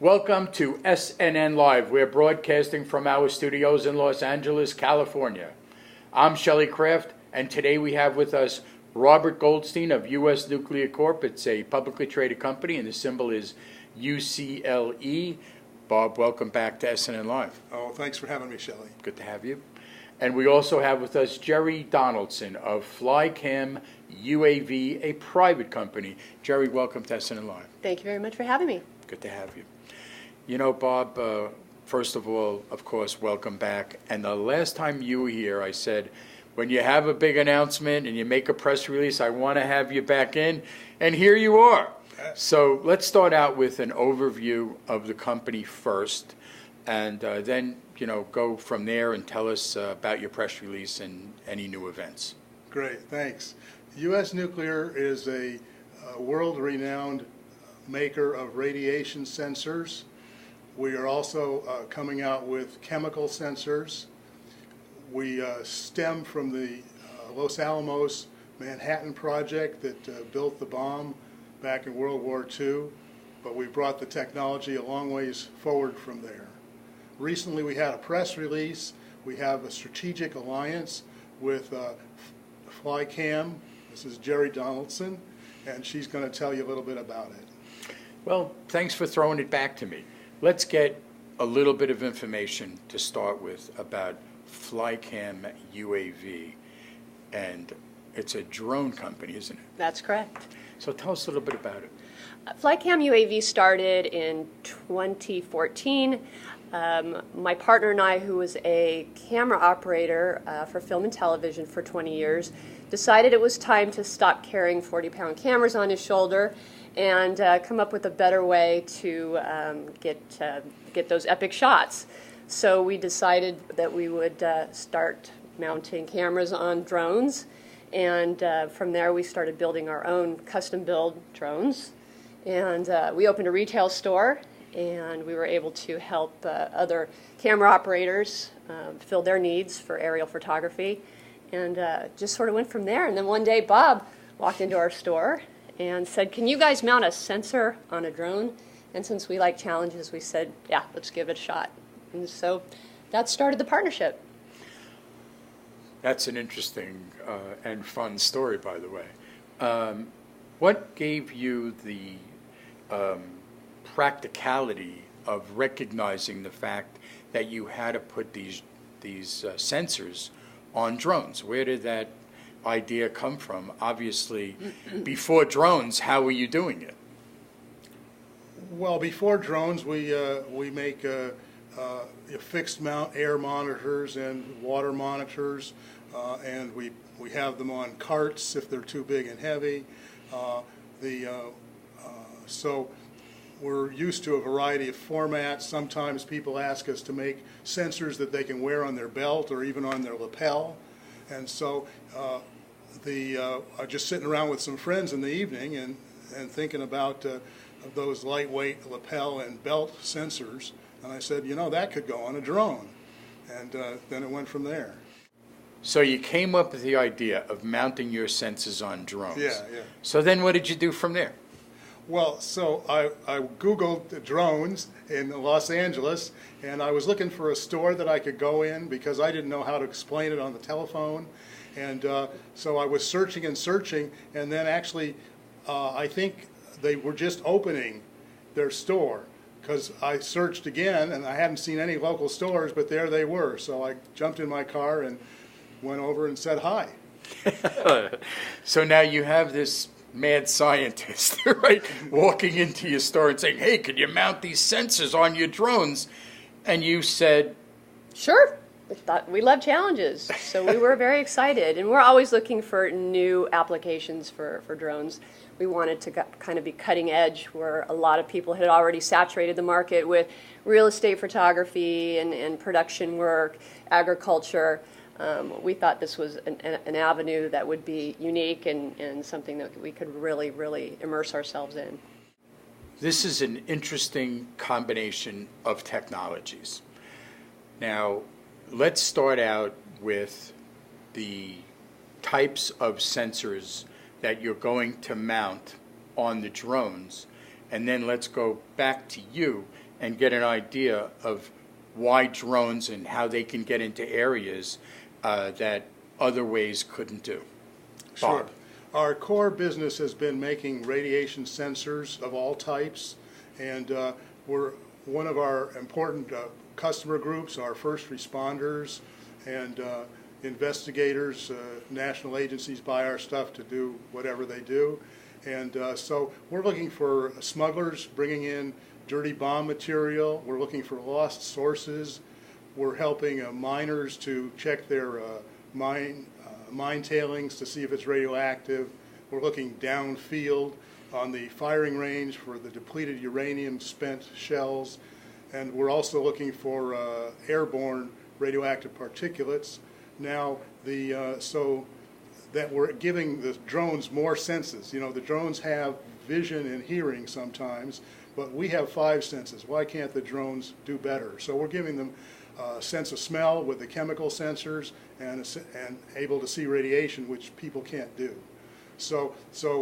Welcome to SNN Live. We're broadcasting from our studios in Los Angeles, California. I'm Shelley Kraft, and today we have with us Robert Goldstein of UCLE Corp. It's a publicly traded company, and the symbol is UCLE. Bob, welcome back to SNN Live. Oh, thanks for having me, Shelley. Good to have you. And we also have with us Jerry Donaldson of Flycam UAV, a private company. Jerry, welcome to SNN Live. Thank you very much for having me. Good to have you. You know, Bob, first of all, of course, welcome back. And the last time you were here, I said, when you have a big announcement and you make a press release, I want to have you back in. And here you are. So let's start out with an overview of the company first, and then, go from there and tell us about your press release and any new events. Great, thanks. U.S. Nuclear is a world-renowned maker of radiation sensors. We are also coming out with chemical sensors. We stem from the Los Alamos Manhattan project that built the bomb back in World War II, but we brought the technology a long ways forward from there. Recently we had a press release. We have a strategic alliance with Flycam. This is Jerry Donaldson, and she's going to tell you a little bit about it. Well, thanks for throwing it back to me. Let's get a little bit of information to start with about Flycam UAV, and it's a drone company, isn't it? That's correct. So tell us a little bit about it. Flycam UAV started in 2014. My partner and I, who was a camera operator for film and television for 20 years, decided it was time to stop carrying 40-pound cameras on his shoulder and come up with a better way to get those epic shots. So we decided that we would start mounting cameras on drones, and from there we started building our own custom-build drones. And we opened a retail store, and we were able to help other camera operators fill their needs for aerial photography, and just sort of went from there. And then one day Bob walked into our store and said, "Can you guys mount a sensor on a drone?" And since we like challenges, we said, yeah, let's give it a shot. And so that started the partnership. That's an interesting and fun story, by the way. What gave you the practicality of recognizing the fact that you had to put these sensors on drones? Where did that idea come from? Obviously, before drones, how were you doing it? Well, before drones, we make fixed mount air monitors and water monitors, and we have them on carts if they're too big and heavy. So we're used to a variety of formats. Sometimes people ask us to make sensors that they can wear on their belt or even on their lapel, and so I'm just sitting around with some friends in the evening and thinking about those lightweight lapel and belt sensors, and I said, that could go on a drone, and then it went from there. So you came up with the idea of mounting your sensors on drones. Yeah. So then what did you do from there? Well, so I Googled drones in Los Angeles, and I was looking for a store that I could go in because I didn't know how to explain it on the telephone. And so I was searching, and then actually I think they were just opening their store, because I searched again and I hadn't seen any local stores, but there they were. So I jumped in my car and went over and said hi. So now you have this mad scientist, right, walking into your store and saying, "Hey, can you mount these sensors on your drones?" And you said, "Sure." We thought we love challenges, so we were very excited. And we're always looking for new applications for drones. We wanted to kind of be cutting edge, where a lot of people had already saturated the market with real estate photography and production work, agriculture. We thought this was an avenue that would be unique and something that we could really, really immerse ourselves in. This is an interesting combination of technologies. Now, let's start out with the types of sensors that you're going to mount on the drones, and then let's go back to you and get an idea of why drones and how they can get into areas that other ways couldn't do. Sure. Bob. Our core business has been making radiation sensors of all types, and we're one of our important customer groups are first responders and investigators. National agencies buy our stuff to do whatever they do, and so we're looking for smugglers bringing in dirty bomb material. We're looking for lost sources. We're helping miners to check their mine tailings to see if it's radioactive. We're looking downfield on the firing range for the depleted uranium spent shells. And we're also looking for airborne radioactive particulates. Now, so that we're giving the drones more senses. You know, the drones have vision and hearing sometimes, but we have 5 senses. Why can't the drones do better? So we're giving them a sense of smell with the chemical sensors and able to see radiation, which people can't do. So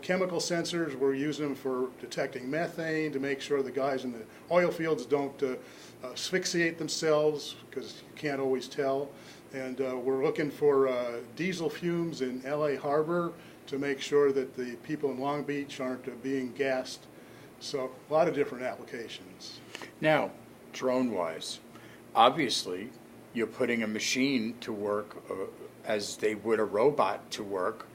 chemical sensors, we're using them for detecting methane to make sure the guys in the oil fields don't asphyxiate themselves, because you can't always tell. And we're looking for diesel fumes in LA Harbor to make sure that the people in Long Beach aren't being gassed. So a lot of different applications. Now, drone-wise, obviously you're putting a machine to work as they would a robot to work,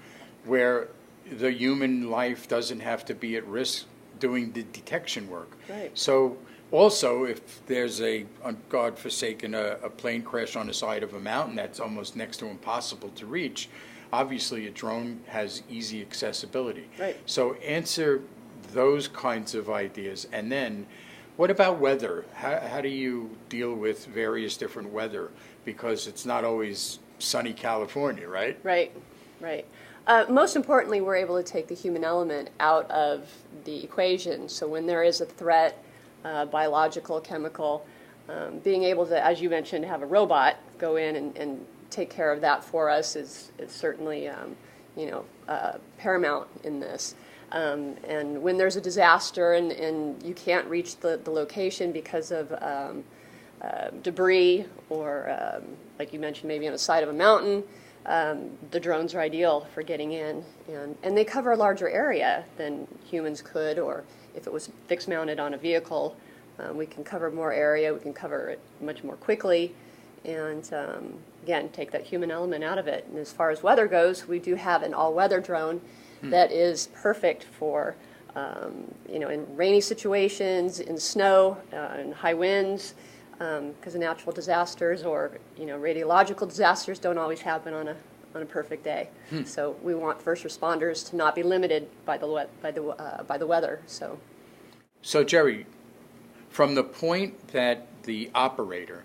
where the human life doesn't have to be at risk doing the detection work. Right. So also, if there's God forsaken, a plane crash on the side of a mountain that's almost next to impossible to reach, obviously a drone has easy accessibility. Right. So answer those kinds of ideas. And then what about weather? How do you deal with various different weather? Because it's not always sunny California, right? Right, right. Most importantly, we're able to take the human element out of the equation. So when there is a threat, biological, chemical, being able to, as you mentioned, have a robot go in and take care of that for us is certainly, paramount in this. And when there's a disaster and you can't reach the location because of debris or, like you mentioned, maybe on the side of a mountain, the drones are ideal for getting in, and they cover a larger area than humans could, or if it was fixed mounted on a vehicle, we can cover more area, we can cover it much more quickly, and again, take that human element out of it. And as far as weather goes, we do have an all-weather drone that is perfect for, in rainy situations, in snow, in high winds, because of natural disasters or radiological disasters don't always happen on a perfect day. So we want first responders to not be limited by the weather. So Jerry, from the point that the operator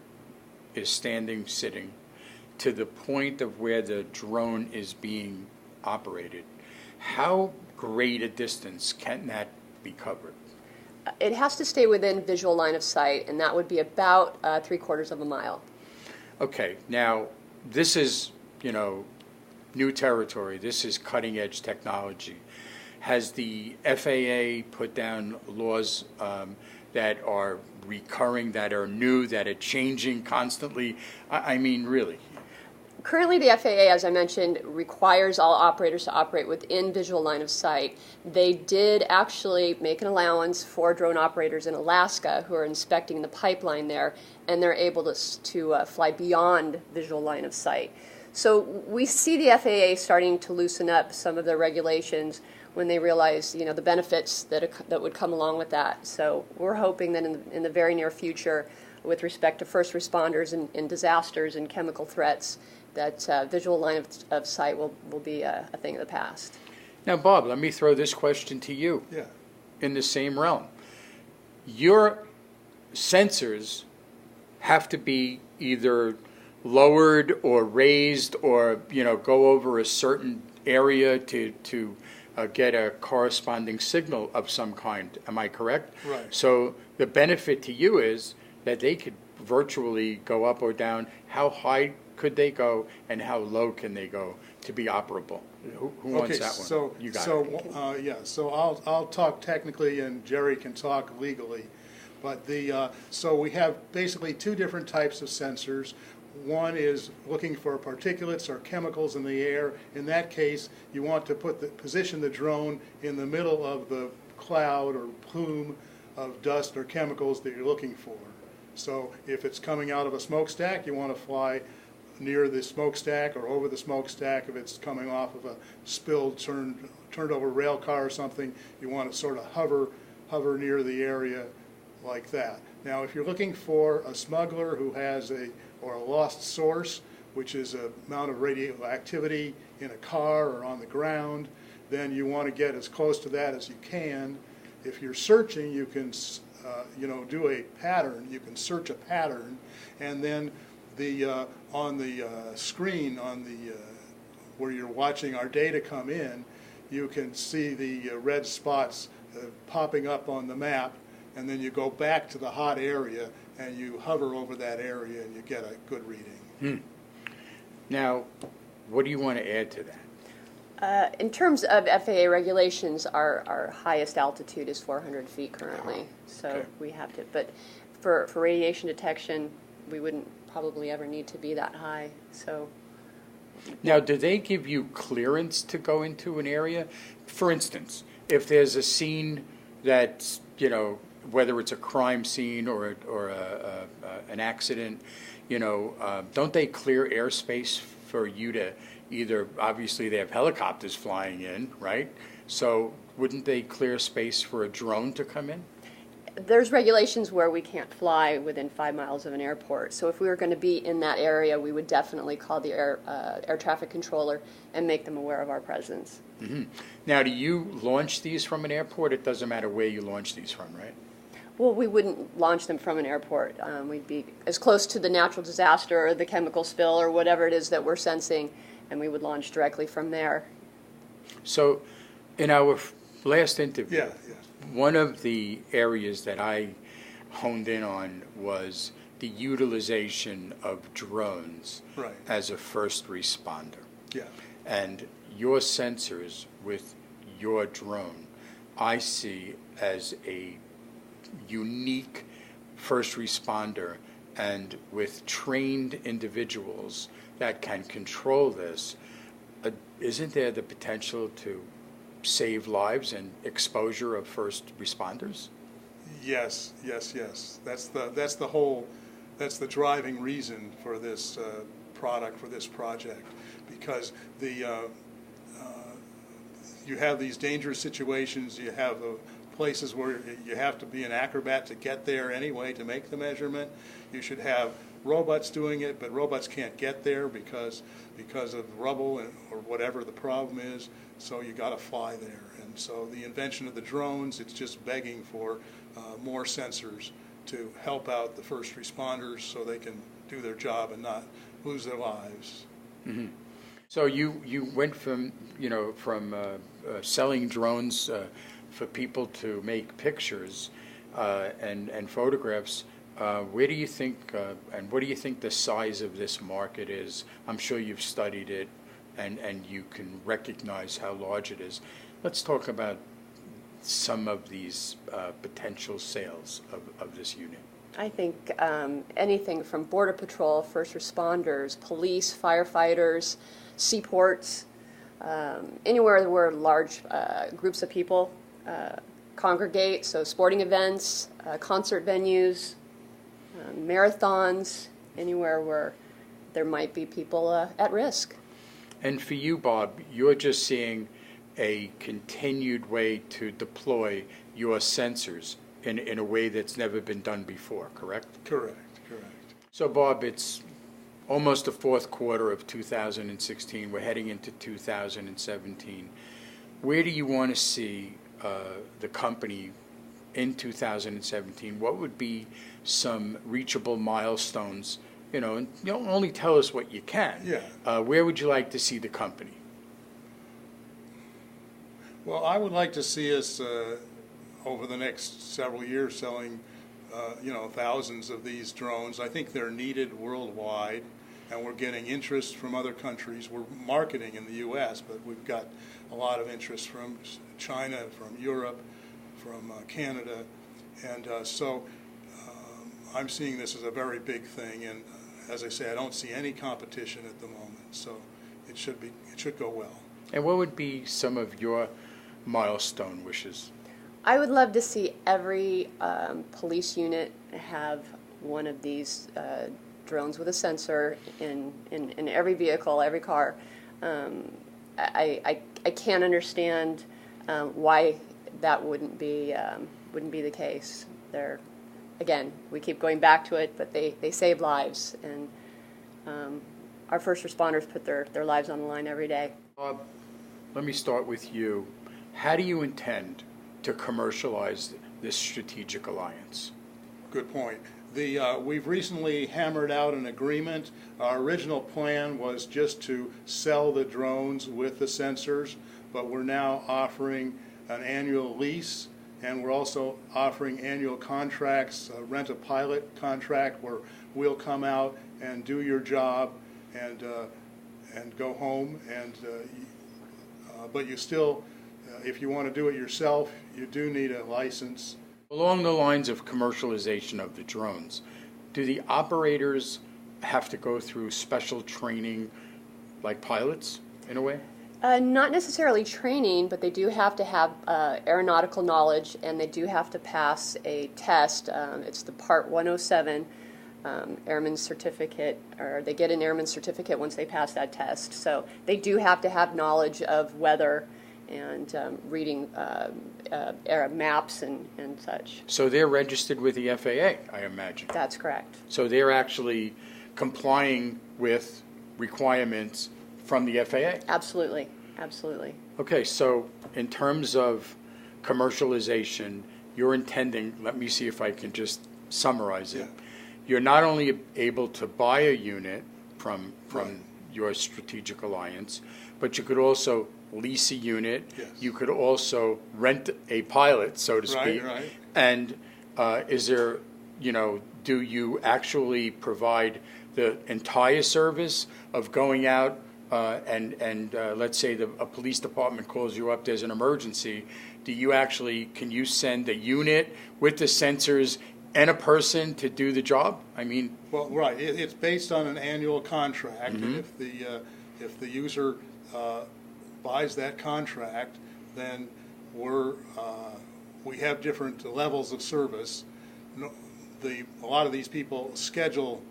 is sitting, to the point of where the drone is being operated, how great a distance can that be covered? It has to stay within visual line of sight, and that would be about 3/4 of a mile. Okay, now this is, new territory. This is cutting edge technology. Has the FAA put down laws that are recurring, that are new, that are changing constantly? I mean, really. Currently, the FAA, as I mentioned, requires all operators to operate within visual line of sight. They did actually make an allowance for drone operators in Alaska who are inspecting the pipeline there, and they're able to fly beyond visual line of sight. So we see the FAA starting to loosen up some of their regulations when they realize, the benefits that would come along with that. So we're hoping that in the very near future, with respect to first responders and disasters and chemical threats, that visual line of sight will be a thing of the past. Now, Bob, let me throw this question to you. Yeah. In the same realm. Your sensors have to be either lowered or raised or, go over a certain area to get a corresponding signal of some kind. Am I correct? Right. So the benefit to you is that they could virtually go up or down. How high could they go, and how low can they go to be operable? Who wants that one? So, you got it. So I'll talk technically, and Jerry can talk legally. But so we have basically two different types of sensors. One is looking for particulates or chemicals in the air. In that case, you want to position the drone in the middle of the cloud or plume of dust or chemicals that you're looking for. So if it's coming out of a smokestack, you want to fly near the smokestack or over the smokestack. If it's coming off of a spilled, turned over rail car or something, you want to sort of hover near the area like that. Now, if you're looking for a smuggler who has or a lost source, which is an amount of radioactivity in a car or on the ground, then you want to get as close to that as you can. If you're searching, you can do a pattern. You can search a pattern, and then on the screen where you're watching our data come in, you can see the red spots popping up on the map, and then you go back to the hot area and you hover over that area and you get a good reading. Now, what do you want to add to that? In terms of FAA regulations, our highest altitude is 400 feet currently, so Okay. we have to. But for radiation detection, we wouldn't probably ever need to be that high. So Now, do they give you clearance to go into an area? For instance, if there's a scene that's, whether it's a crime scene or an accident, don't they clear airspace for you to either, obviously they have helicopters flying in, right? So wouldn't they clear space for a drone to come in? there's regulations where we can't fly within 5 miles of an airport. So if we were going to be in that area, we would definitely call the air traffic controller and make them aware of our presence. Mm-hmm. Now, do you launch these from an airport? It doesn't matter where you launch these from, right? Well, we wouldn't launch them from an airport. We'd be as close to the natural disaster or the chemical spill or whatever it is that we're sensing, and we would launch directly from there. So, in our last interview, Yeah. one of the areas that I honed in on was the utilization of drones Right. as a first responder. Yeah. And your sensors with your drone, I see as a unique first responder, and with trained individuals that can control this, isn't there the potential to save lives and exposure of first responders? Yes. That's the driving reason for this product, for this project, because you have these dangerous situations. You have places where you have to be an acrobat to get there anyway to make the measurement. You should have robots doing it, but robots can't get there because of rubble or whatever the problem is. So you got to fly there. And so the invention of the drones, it's just begging for more sensors to help out the first responders so they can do their job and not lose their lives. Mm-hmm. So you went from selling drones for people to make pictures and photographs. Where do you think and what do you think the size of this market is? I'm sure you've studied it and you can recognize how large it is. Let's talk about some of these potential sales of this unit. I think anything from Border Patrol, first responders, police, firefighters, seaports, anywhere where large groups of people congregate, so sporting events, concert venues, marathons, anywhere where there might be people at risk. And for you, Bob, you're just seeing a continued way to deploy your sensors in a way that's never been done before, correct? Correct. So, Bob, it's almost the fourth quarter of 2016. We're heading into 2017. Where do you want to see the company in 2017? What would be some reachable milestones? And you don't only tell us what you can. Yeah. Where would you like to see the company? Well, I would like to see us over the next several years selling, thousands of these drones. I think they're needed worldwide, and we're getting interest from other countries. We're marketing in the U.S., but we've got a lot of interest from China, from Europe, from Canada, and so I'm seeing this as a very big thing, and as I say, I don't see any competition at the moment, so it should go well. And what would be some of your milestone wishes? I would love to see every police unit have one of these drones with a sensor in every vehicle, every car. I can't understand why that wouldn't be the case. They're, again, we keep going back to it, but they save lives, and our first responders put their lives on the line every day. Bob, let me start with you. How do you intend to commercialize this strategic alliance? Good point. We've recently hammered out an agreement. Our original plan was just to sell the drones with the sensors, but we're now offering an annual lease, and we're also offering annual contracts, rent a pilot contract where we'll come out and do your job and go home. But you still, if you want to do it yourself, you do need a license. Along the lines of commercialization of the drones, do the operators have to go through special training like pilots in a way? Not necessarily training, but they do have to have aeronautical knowledge, and they do have to pass a test. It's the Part 107 Airman Certificate, or they get an Airman Certificate once they pass that test. So they do have to have knowledge of weather and reading air maps and such. So they're registered with the FAA, I imagine. That's correct. So they're actually complying with requirements from the FAA? Absolutely, absolutely. Okay, so in terms of commercialization, you're intending, let me see if I can just summarize it. Yeah. You're not only able to buy a unit from your strategic alliance, but you could also lease a unit. Yes. You could also rent a pilot, so to speak. Right. And is there, do you actually provide the entire service of going out and let's say a police department calls you up, there's an emergency, can you send a unit with the sensors and a person to do the job? I mean, well, right. It's based on an annual contract, Mm-hmm. and if the user buys that contract, then we have different levels of service. A lot of these people schedule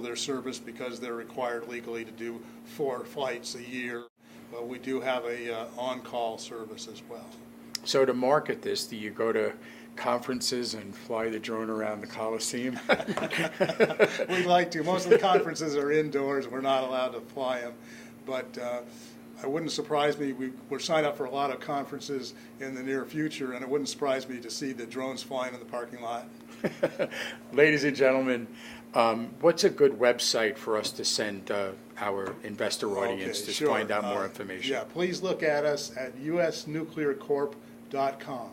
their service because they're required legally to do 4 flights a year. But we do have a on-call service as well. so to market this, do you go to conferences and fly the drone around the Coliseum? We'd like to. Most of the conferences are indoors. We're not allowed to fly them. But it wouldn't surprise me. We're signed up for a lot of conferences in the near future, and it wouldn't surprise me to see the drones flying in the parking lot. Ladies and gentlemen, what's a good website for us to send our investor audience Okay, to sure. find out more information? Yeah, please look at us at usnuclearcorp.com.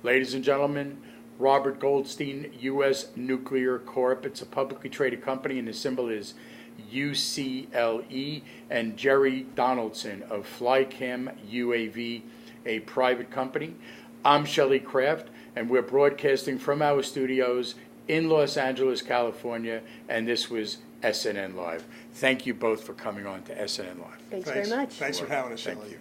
Ladies and gentlemen, Robert Goldstein, U.S. Nuclear Corp. It's a publicly traded company, and the symbol is UCLE, and Jerry Donaldson of Flycam UAV, a private company. I'm Shelley Kraft, and we're broadcasting from our studios in Los Angeles, California, and this was SNN Live. Thank you both for coming on to SNN Live. Thanks very much. Thanks for having us, Shelley. Thank you.